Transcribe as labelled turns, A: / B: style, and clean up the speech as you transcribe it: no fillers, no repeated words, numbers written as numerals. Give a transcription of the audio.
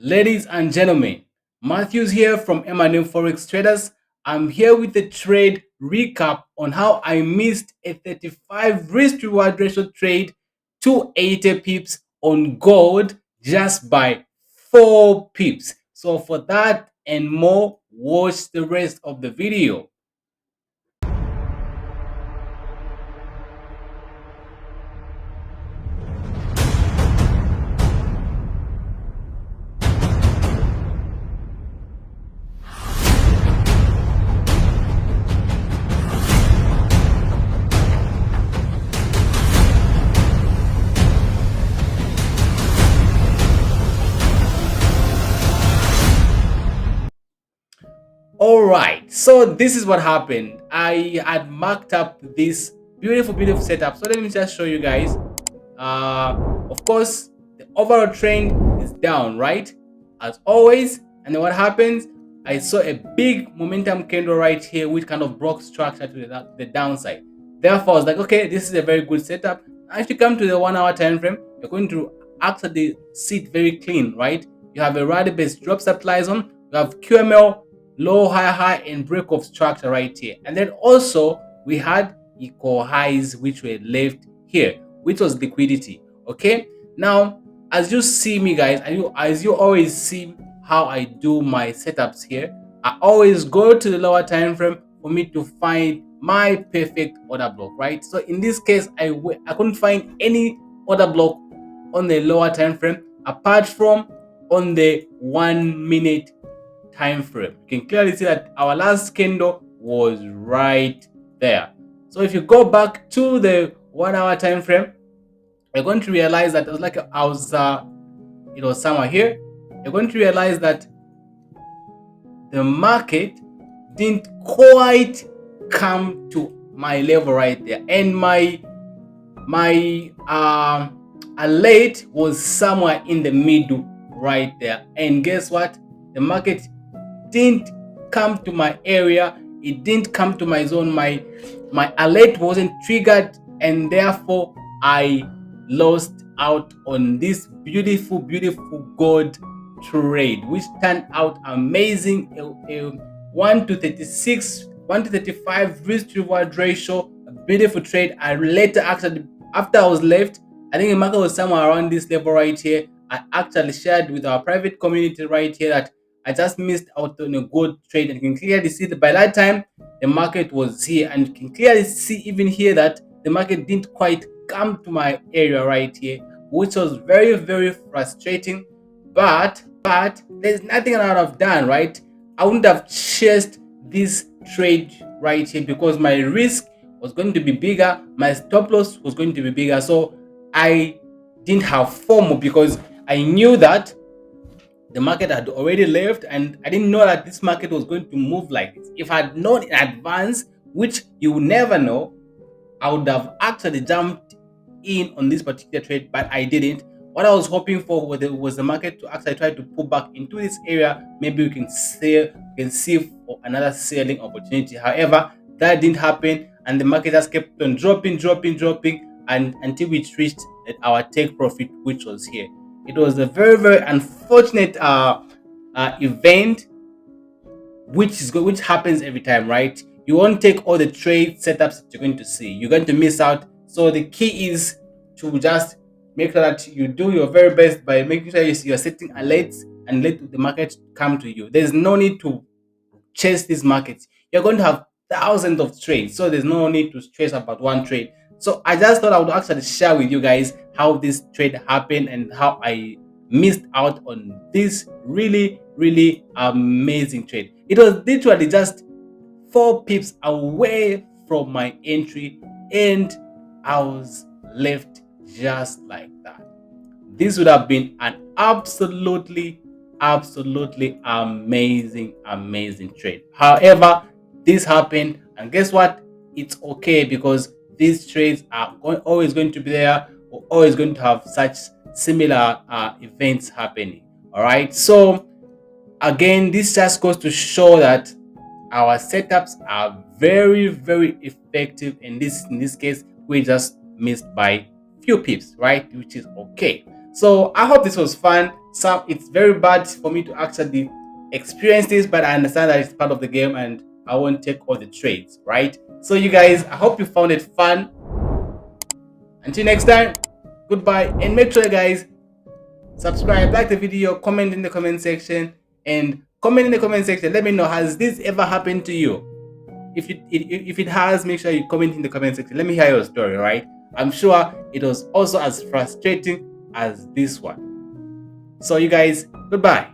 A: Ladies and gentlemen, Matthews here from M&M Forex Traders. I'm here with a trade recap on how I missed a 35 risk reward ratio trade to 80 pips on gold just by 4 pips. So for that and more, watch the rest of the video. All right, so this is what happened. I had marked up this beautiful setup. So let me just show you guys. Of course, the overall trend is down, right? As always. And then what happens? I saw a big momentum candle right here, which kind of broke structure to the downside. Therefore, I was like, okay, this is a very good setup. And if you come to the 1 hour time frame, you're going to actually see it very clean, right? You have a rally based drop supply zone. You have QML low, high, and break of structure right here. And then also we had equal highs which were left here, which was liquidity. Okay, now as you see me guys, and as you always see how I do my setups here, I always go to the lower time frame for me to find my perfect order block, right? So in this case, I couldn't find any order block on the lower time frame apart from on the 1 minute time frame. You can clearly see that our last candle was right there. So if you go back to the 1 hour time frame, you're going to realize that it was like I was somewhere here. You're going to realize that the market didn't quite come to my level right there, and my alert was somewhere in the middle right there. And guess what? The market didn't come to my area, it didn't come to my zone, my alert wasn't triggered, and therefore I lost out on this beautiful gold trade, which turned out amazing. A 1 to 36, 1 to 35 risk reward ratio, a beautiful trade. I later actually, after I was left, I think the market was somewhere around this level right here. I actually shared with our private community right here that I just missed out on a good trade, and you can clearly see that by that time the market was here, and you can clearly see even here that the market didn't quite come to my area right here, which was very frustrating. But there's nothing I would have done, right? I wouldn't have chased this trade right here because my risk was going to be bigger, my stop loss was going to be bigger. So I didn't have FOMO because I knew that the market had already left, and I didn't know that this market was going to move like this. If I had known in advance, which you will never know, I would have actually jumped in on this particular trade, but I didn't. What I was hoping for was the market to actually try to pull back into this area. Maybe we can see for another selling opportunity. However, that didn't happen, and the market just kept on dropping, and until we reached our take profit, which was here. It was a very unfortunate event, which happens every time, right? You won't take all the trade setups that you're going to see. You're going to miss out. So the key is to just make sure that you do your very best by making sure you're setting alerts and let the market come to you. There's no need to chase these markets. You're going to have thousands of trades, so there's no need to stress about one trade. So I just thought I would actually share with you guys how this trade happened and how I missed out on this really amazing trade. It was literally just 4 pips away from my entry, and I was left just like that. This would have been an absolutely amazing trade. However, this happened, and guess what? It's okay because these trades are always going to be there. We're always going to have such similar events happening. All right. So again, this just goes to show that our setups are very effective. In this case, we just missed by few pips, right? Which is okay. So I hope this was fun. it's very bad for me to actually experience this, but I understand that it's part of the game and I won't take all the trades, right? So you guys, I hope you found it fun. Until next time, goodbye, and make sure you guys subscribe, like the video, comment in the comment section, and comment in the comment section. Let me know, has this ever happened to you? If it has, make sure you comment in the comment section. Let me hear your story, right? I'm sure it was also as frustrating as this one. So you guys, goodbye.